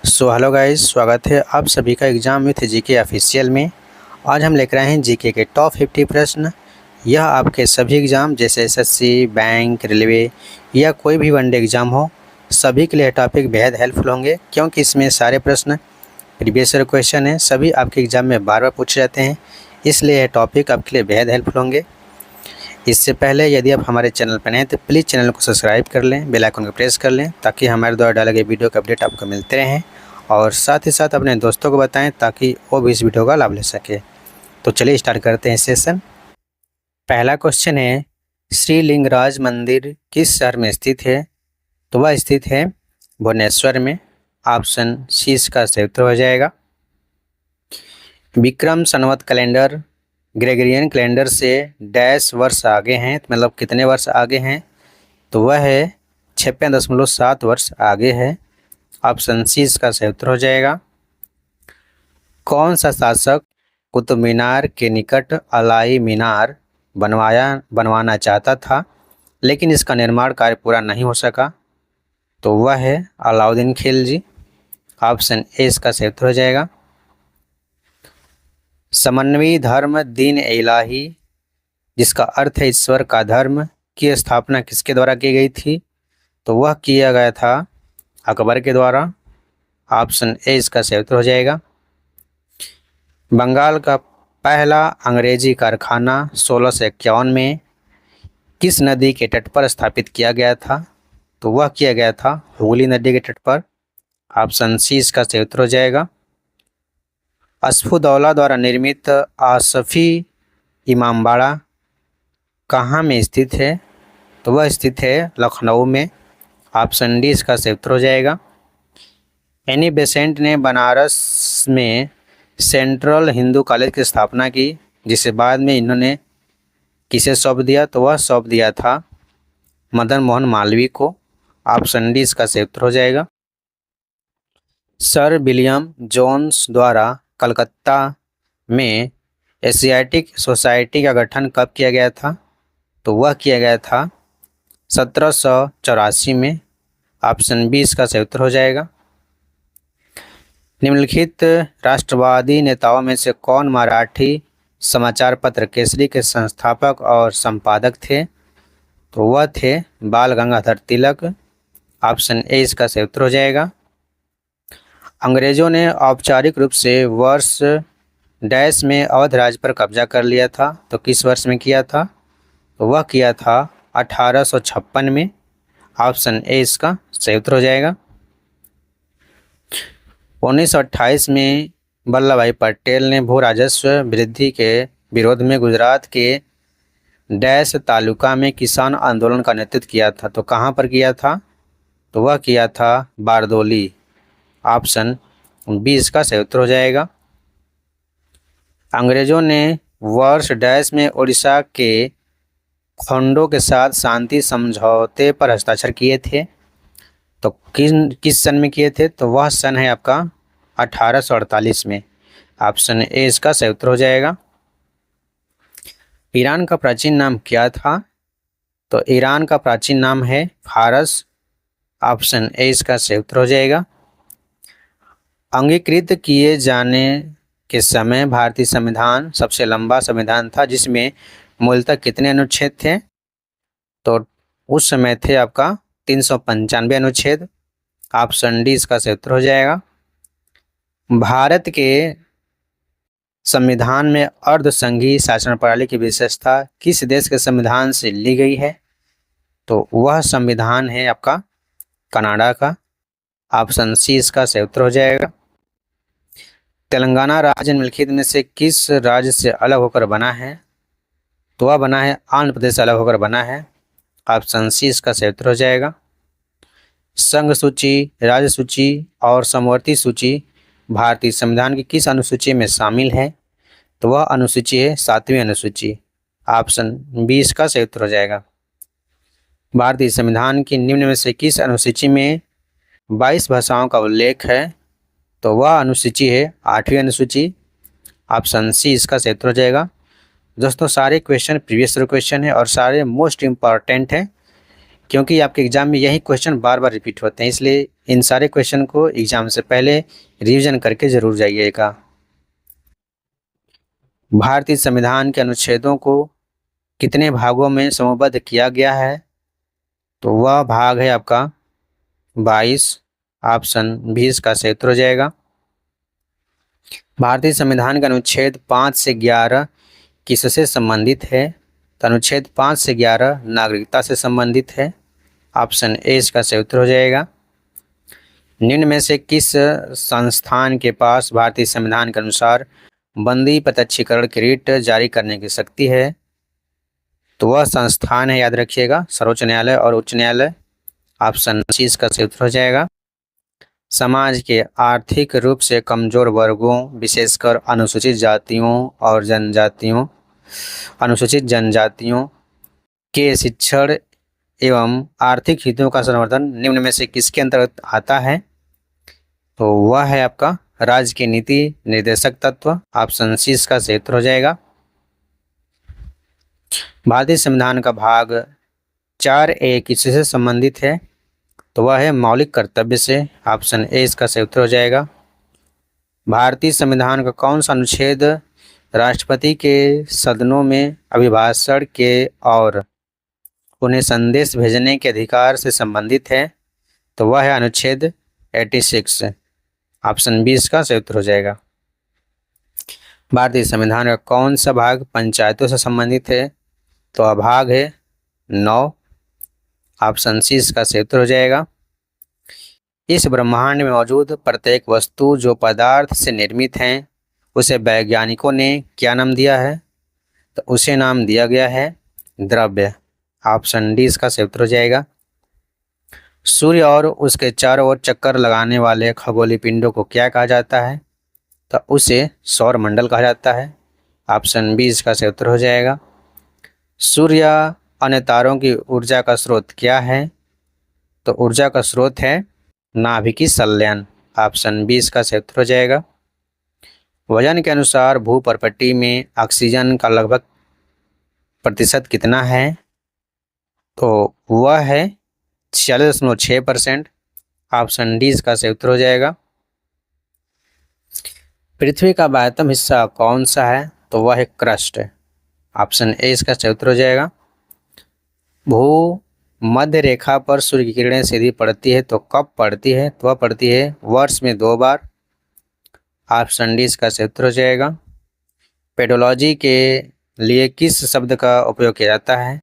So hello guys, स्वागत है आप सभी का एग्ज़ाम विथ जीके ऑफिशियल में। आज हम लेकर आए हैं जीके के टॉप 50 प्रश्न। यह आपके सभी एग्ज़ाम जैसे एसएससी, बैंक, रेलवे या कोई भी वनडे एग्ज़ाम हो, सभी के लिए टॉपिक बेहद हेल्पफुल होंगे, क्योंकि इसमें सारे प्रश्न प्रीवियस ईयर क्वेश्चन हैं। सभी आपके एग्ज़ाम में बार बार पूछे जाते हैं, इसलिए यह टॉपिक आपके लिए बेहद हेल्पफुल होंगे। इससे पहले यदि आप हमारे चैनल पर नए हैं तो प्लीज़ चैनल को सब्सक्राइब कर लें, बेल आइकन को प्रेस कर लें, ताकि हमारे द्वारा डाले गए वीडियो का अपडेट आपको मिलते रहें। और साथ ही साथ अपने दोस्तों को बताएं ताकि वो भी इस वीडियो का लाभ ले सके। तो चलिए स्टार्ट करते हैं सेशन। पहला क्वेश्चन है, श्री लिंगराज मंदिर किस शहर में स्थित है? तो वह स्थित है भुवनेश्वर में। ऑप्शन सी इसका सही उत्तर हो जाएगा। Vikram Samvat calendar Gregorian calendar से डैश वर्ष आगे हैं, मतलब कितने वर्ष आगे हैं? तो वह है 56.7 वर्ष आगे है। ऑप्शन सी इसका सही उत्तर हो जाएगा। कौन सा शासक कुतुब मीनार के निकट अलाई मीनार बनवाना चाहता था, लेकिन इसका निर्माण कार्य पूरा नहीं हो सका? तो वह है अलाउद्दीन खिलजी। ऑप्शन ए इसका सही उत्तर हो जाएगा। समन्वयी धर्म दीन इलाही, जिसका अर्थ है ईश्वर का धर्म, की स्थापना किसके द्वारा की गई थी? तो वह किया गया था अकबर के द्वारा। ऑप्शन ए इसका सही उत्तर हो जाएगा। बंगाल का पहला अंग्रेजी कारखाना 1651 में किस नदी के तट पर स्थापित किया गया था? तो वह किया गया था हुगली नदी के तट पर। ऑप्शन सी इसका सही उत्तर हो जाएगा। अस्फुदौला द्वारा निर्मित आसफी इमामबाड़ा कहाँ में स्थित है? तो वह स्थित है लखनऊ में। ऑप्शन डी इसका सही उत्तर हो जाएगा। एनी बेसेंट ने बनारस में सेंट्रल हिंदू कॉलेज की स्थापना की, जिसे बाद में इन्होंने किसे सौंप दिया? तो वह सौंप दिया था मदन मोहन मालवीय को। ऑप्शन डी इसका सही उत्तर हो जाएगा। सर विलियम जोन्स द्वारा कलकत्ता में एशियाटिक सोसाइटी का गठन कब किया गया था? तो वह किया गया था 1784 में। ऑप्शन बी इसका सही उत्तर हो जाएगा। निम्नलिखित राष्ट्रवादी नेताओं में से कौन मराठी समाचार पत्र केसरी के संस्थापक और संपादक थे? तो वह थे बाल गंगाधर तिलक। ऑप्शन ए इसका सही उत्तर हो जाएगा। अंग्रेजों ने औपचारिक रूप से वर्ष डैश में अवध राज्य पर कब्जा कर लिया था, तो किस वर्ष में किया था? तो वह किया था 1856 में। ऑप्शन ए इसका सही उत्तर हो जाएगा। 1928 में वल्लभ भाई पटेल ने भू राजस्व वृद्धि के विरोध में गुजरात के डैश तालुका में किसान आंदोलन का नेतृत्व किया था, तो कहाँ पर किया था? तो वह किया था बारदोली। ऑप्शन बी इसका सही उत्तर हो जाएगा। अंग्रेजों ने वर्ष डैश में उड़ीसा के खंडों के साथ शांति समझौते पर हस्ताक्षर किए थे, तो किस सन में किए थे? तो वह सन है आपका 1848 में। ऑप्शन ए इसका सही उत्तर हो जाएगा। ईरान का प्राचीन नाम क्या था? तो ईरान का प्राचीन नाम है फारस। ऑप्शन ए इसका सही उत्तर हो जाएगा। अंगीकृत किए जाने के समय भारतीय संविधान सबसे लंबा संविधान था, जिसमें मूलतः कितने अनुच्छेद थे? तो उस समय थे आपका 395 अनुच्छेद। ऑप्शन डी इसका सही उत्तर हो जाएगा। भारत के संविधान में अर्धसंघीय शासन प्रणाली की विशेषता किस देश के संविधान से ली गई है? तो वह संविधान है आपका कनाडा का। ऑप्शन सी इसका सही उत्तर हो जाएगा। तेलंगाना राज्य निम्नलिखित में से किस राज्य से अलग होकर बना है? तो वह बना है आंध्र प्रदेश से अलग होकर बना है। ऑप्शन सी इसका सही उत्तर हो जाएगा। संघ सूची, राज्य सूची और समवर्ती सूची भारतीय संविधान की किस अनुसूची में शामिल है? तो वह अनुसूची है 7वीं अनुसूची। ऑप्शन बी इसका सही उत्तर हो जाएगा। भारतीय संविधान की निम्न में से किस अनुसूची में 22 भाषाओं का उल्लेख है? तो वह अनुसूची है 8वीं अनुसूची। ऑप्शन सी इसका सही उत्तर हो जाएगा। दोस्तों, सारे क्वेश्चन प्रीवियस ईयर क्वेश्चन है और सारे मोस्ट इम्पॉर्टेंट हैं, क्योंकि आपके एग्ज़ाम में यही क्वेश्चन बार बार रिपीट होते हैं, इसलिए इन सारे क्वेश्चन को एग्ज़ाम से पहले रिवीजन करके ज़रूर जाइएगा। भारतीय संविधान के अनुच्छेदों को कितने भागों में समूहबद्ध किया गया है? तो वह भाग है आपका 22। ऑप्शन 20 का सही उत्तर हो जाएगा। भारतीय संविधान का अनुच्छेद 5 से 11 किससे संबंधित है? तो अनुच्छेद 5 से 11 नागरिकता से संबंधित है। ऑप्शन ए इसका सही उत्तर हो जाएगा। निम्न में से किस संस्थान के पास भारतीय संविधान के अनुसार बंदी प्रत्यक्षीकरण की रिट जारी करने की शक्ति है? तो वह संस्थान है, याद रखिएगा, सर्वोच्च न्यायालय और उच्च न्यायालय। ऑप्शन सी इसका सही उत्तर हो जाएगा। समाज के आर्थिक रूप से कमजोर वर्गों, विशेषकर अनुसूचित जनजातियों के शिक्षण एवं आर्थिक हितों का संवर्धन निम्न में से किसके अंतर्गत आता है? तो वह है आपका राज्य की नीति निर्देशक तत्व। ऑप्शन सी इसका सही उत्तर हो जाएगा। भारतीय संविधान का भाग 4A किससे संबंधित है? तो वह है मौलिक कर्तव्य से। ऑप्शन ए इसका सही उत्तर हो जाएगा। भारतीय संविधान का कौन सा अनुच्छेद राष्ट्रपति के सदनों में अभिभाषण के और उन्हें संदेश भेजने के अधिकार से संबंधित है? तो वह है अनुच्छेद 86। ऑप्शन बी इसका सही उत्तर हो जाएगा। भारतीय संविधान का कौन सा भाग पंचायतों से संबंधित है? तो वह भाग है 9। ऑप्शन सी इसका सही उत्तर हो जाएगा। इस ब्रह्मांड में मौजूद प्रत्येक वस्तु जो पदार्थ से निर्मित हैं, उसे वैज्ञानिकों ने क्या नाम दिया है? तो उसे नाम दिया गया है द्रव्य। ऑप्शन डी इसका सही उत्तर हो जाएगा। सूर्य और उसके चारों ओर चक्कर लगाने वाले खगोलीय पिंडों को क्या कहा जाता है? तो उसे सौर मंडल कहा जाता है। ऑप्शन बी इसका सही उत्तर हो जाएगा। सूर्य अन्य तारों की ऊर्जा का स्रोत क्या है? तो ऊर्जा का स्रोत है नाभिकीय संलयन। ऑप्शन बी इसका सही उत्तर हो जाएगा। वजन के अनुसार भूपर्पट्टी में ऑक्सीजन का लगभग प्रतिशत कितना है? तो वह है 46.6%। ऑप्शन डी इसका सही उत्तर हो जाएगा। पृथ्वी का बाह्यतम हिस्सा कौन सा है? तो वह है क्रस्ट। ऑप्शन ए इसका सही उत्तर हो जाएगा। भू मध्य रेखा पर सूर्य की किरणें सीधी पड़ती है तो कब पड़ती है? तो वह पड़ती है वर्ष में 2 बार। ऑप्शन डी इसका सही उत्तर हो जाएगा। पेडोलॉजी के लिए किस शब्द का उपयोग किया जाता है?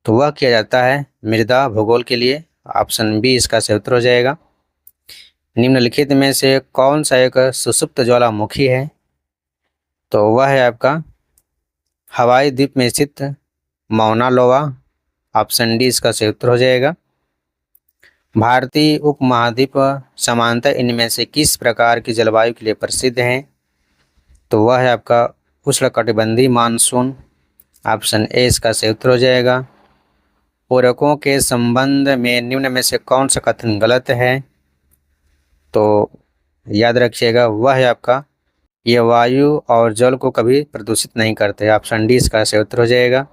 तो वह किया जाता है मृदा भूगोल के लिए। ऑप्शन बी इसका सही उत्तर हो जाएगा। निम्नलिखित में से कौन सा एक सुषुप्त ज्वालामुखी है? तो वह है आपका हवाई द्वीप में स्थित मौना लोवा। ऑप्शन डी इसका सही उत्तर हो जाएगा। भारतीय उपमहाद्वीप समानतः इनमें से किस प्रकार की जलवायु के लिए प्रसिद्ध है? तो वह है आपका उष्णकटिबंधीय मानसून। ऑप्शन ए इसका सही उत्तर हो जाएगा। पूरकों के संबंध में निम्न में से कौन सा कथन गलत है? तो याद रखिएगा, वह है आपका ये वायु और जल को कभी प्रदूषित नहीं करते। ऑप्शन डी इसका सही उत्तर हो जाएगा।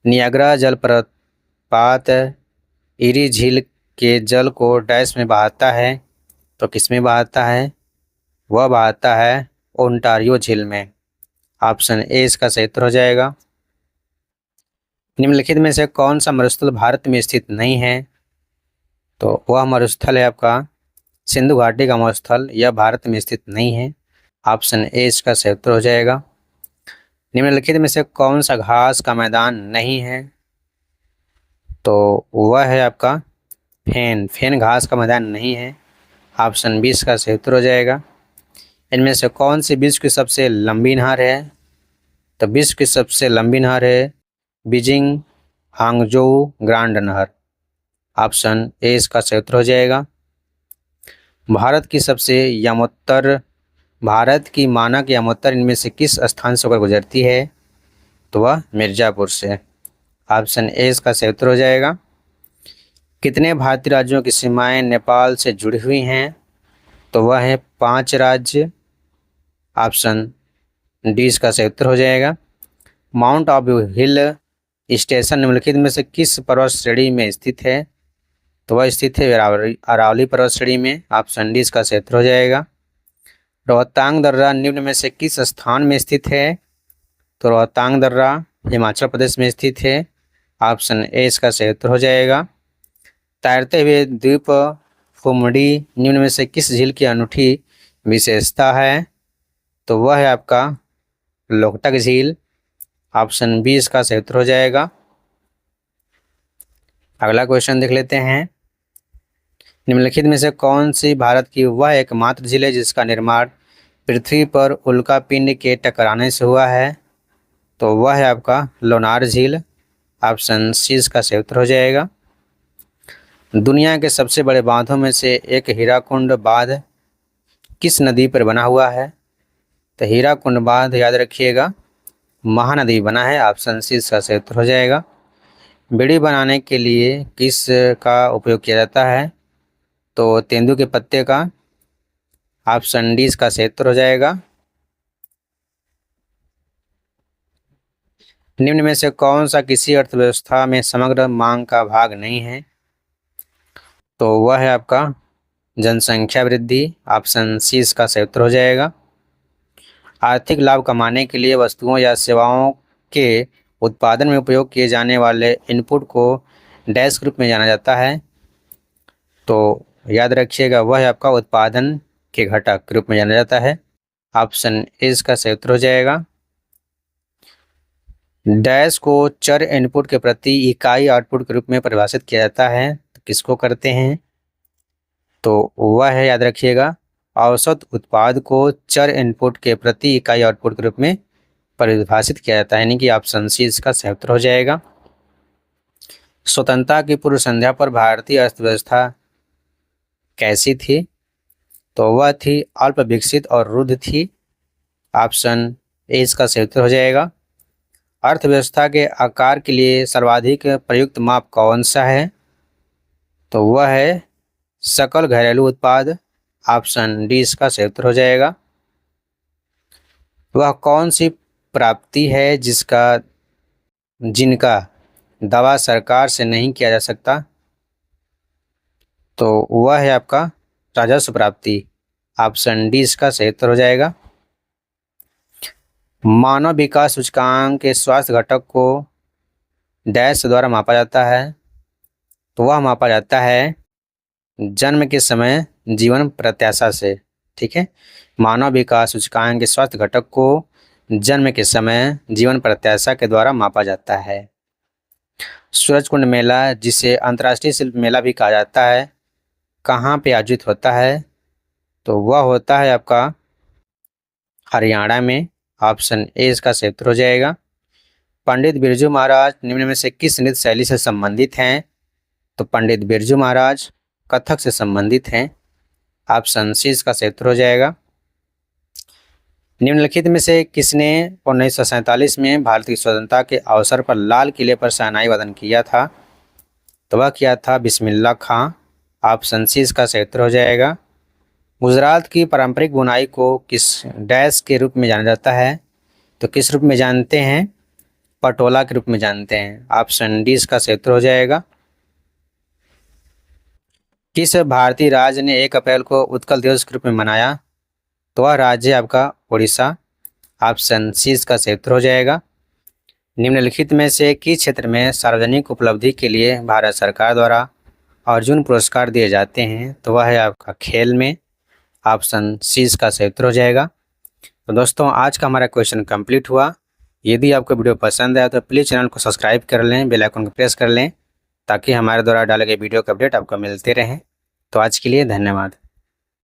नियाग्रा जलप्रपात इरी झील के जल को डैश में बहाता है तो किस में बहाता है? वह बहाता है ओंटारियो झील में। ऑप्शन ए इसका सही उत्तर हो जाएगा। निम्नलिखित में से कौन सा मरुस्थल भारत में स्थित नहीं है? तो वह मरुस्थल है आपका सिंधु घाटी का मरुस्थल, यह भारत में स्थित नहीं है। ऑप्शन ए इसका सही उत्तर हो जाएगा। निम्नलिखित में से कौन सा घास का मैदान नहीं है? तो वह है आपका फेन घास का मैदान नहीं है। ऑप्शन बी इसका सही उत्तर हो जाएगा। इनमें से कौन सी विश्व की सबसे लंबी नहर है? तो विश्व की सबसे लंबी नहर है बीजिंग हांगजोउ ग्रांड नहर। ऑप्शन ए इसका सही उत्तर हो जाएगा। भारत की मानक यमोत्तर इनमें से किस स्थान से होकर गुजरती है? तो वह मिर्जापुर से। ऑप्शन ए इसका सही उत्तर हो जाएगा। कितने भारतीय राज्यों की सीमाएं नेपाल से जुड़ी हुई हैं? तो वह है 5 राज्य। ऑप्शन डी इसका सही उत्तर हो जाएगा। माउंट आबू हिल स्टेशन निम्नलिखित में से किस पर्वत श्रेणी में स्थित है? तो वह स्थित है अरावली पर्वत श्रेणी में। ऑप्शन डी इसका सही उत्तर हो जाएगा। रोहतांग दर्रा निम्न में से किस स्थान में स्थित है? तो रोहतांग दर्रा हिमाचल प्रदेश में स्थित है। ऑप्शन ए इसका सही उत्तर हो जाएगा। तैरते हुए द्वीप फुमडी निम्न में से किस झील की अनूठी विशेषता है? तो वह है आपका लोकटक झील। ऑप्शन बी इसका सही उत्तर हो जाएगा। अगला क्वेश्चन देख लेते हैं। निम्नलिखित में से कौन सी भारत की वह एकमात्र झील है जिसका निर्माण पृथ्वी पर उल्कापिंड के टकराने से हुआ है? तो वह है आपका लोनार झील। ऑप्शन सी इसका सही उत्तर हो जाएगा। दुनिया के सबसे बड़े बांधों में से एक हीराकुंड बांध किस नदी पर बना हुआ है? तो हीराकुंड बांध याद रखिएगा महानदी बना है। ऑप्शन सी इसका सही उत्तर हो जाएगा। बीड़ी बनाने के लिए किस का उपयोग किया जाता है? तो तेंदू के पत्ते का। ऑप्शन डी इसका सही उत्तर हो जाएगा। निम्न में से कौन सा किसी अर्थव्यवस्था में समग्र मांग का भाग नहीं है? तो वह है आपका जनसंख्या वृद्धि। ऑप्शन सी इसका सही उत्तर हो जाएगा। आर्थिक लाभ कमाने के लिए वस्तुओं या सेवाओं के उत्पादन में उपयोग किए जाने वाले इनपुट को डैश ग्रुप में जाना जाता है? तो याद रखिएगा वह है आपका उत्पादन के घटक के रूप में जाना जाता है। ऑप्शन ए इसका सही उत्तर हो जाएगा। डैश को चर इनपुट के प्रति इकाई आउटपुट के रूप में परिभाषित किया जाता है। तो किसको करते हैं? तो वह है याद रखिएगा औसत उत्पाद को चर इनपुट के प्रति इकाई आउटपुट के रूप में परिभाषित किया जाता है, यानी कि ऑप्शन सी इसका सही उत्तर हो जाएगा। स्वतंत्रता की पूर्व संध्या पर भारतीय अर्थव्यवस्था कैसी थी? तो वह थी अल्प विकसित और रुद्ध थी। ऑप्शन ए इसका सही उत्तर हो जाएगा। अर्थव्यवस्था के आकार के लिए सर्वाधिक प्रयुक्त माप कौन सा है? तो वह है सकल घरेलू उत्पाद। ऑप्शन डी इसका सही उत्तर हो जाएगा। वह कौन सी प्राप्ति है जिनका दावा सरकार से नहीं किया जा सकता? तो वह है आपका राजस्व प्राप्ति। ऑप्शन डी इसका सही उत्तर हो जाएगा। मानव विकास सूचकांक के स्वास्थ्य घटक को डैश द्वारा मापा जाता है? तो वह मापा जाता है जन्म के समय जीवन प्रत्याशा से। ठीक है, मानव विकास सूचकांक के स्वास्थ्य घटक को जन्म के समय जीवन प्रत्याशा के द्वारा मापा जाता है। सूरजकुंड मेला, जिसे अंतर्राष्ट्रीय शिल्प मेला भी कहा जाता है, कहाँ पे आयोजित होता है? तो वह होता है आपका हरियाणा में। ऑप्शन ए इसका सही उत्तर हो जाएगा। पंडित बिरजू महाराज निम्न में से किस नृत्य शैली से संबंधित हैं? तो पंडित बिरजू महाराज कथक से संबंधित हैं। ऑप्शन सी इसका सही उत्तर हो जाएगा। निम्नलिखित में से किसने 1947 में भारत की स्वतंत्रता के अवसर पर लाल किले पर शहनाई वादन किया था? तो वह किया था बिस्मिल्लाह खां। ऑप्शन सी इसका सही उत्तर हो जाएगा। गुजरात की पारंपरिक बुनाई को किस डैश के रूप में जाना जाता है? तो किस रूप में जानते हैं? पटोला के रूप में जानते हैं। ऑप्शन डी इसका सही उत्तर हो जाएगा। किस भारतीय राज्य ने 1 अप्रैल को उत्कल दिवस के रूप में मनाया? तो वह राज्य आपका उड़ीसा। ऑप्शन सी इसका सही उत्तर हो जाएगा। निम्नलिखित में से किस क्षेत्र में सार्वजनिक उपलब्धि के लिए भारत सरकार द्वारा अर्जुन पुरस्कार दिए जाते हैं? तो वह है आपका खेल में। ऑप्शन सी इसका सही उत्तर हो जाएगा। तो दोस्तों आज का हमारा क्वेश्चन कंप्लीट हुआ। यदि आपको वीडियो पसंद आया तो प्लीज़ चैनल को सब्सक्राइब कर लें, बेल आइकन को प्रेस कर लें, ताकि हमारे द्वारा डाले गए वीडियो के अपडेट आपको मिलते रहें। तो आज के लिए धन्यवाद।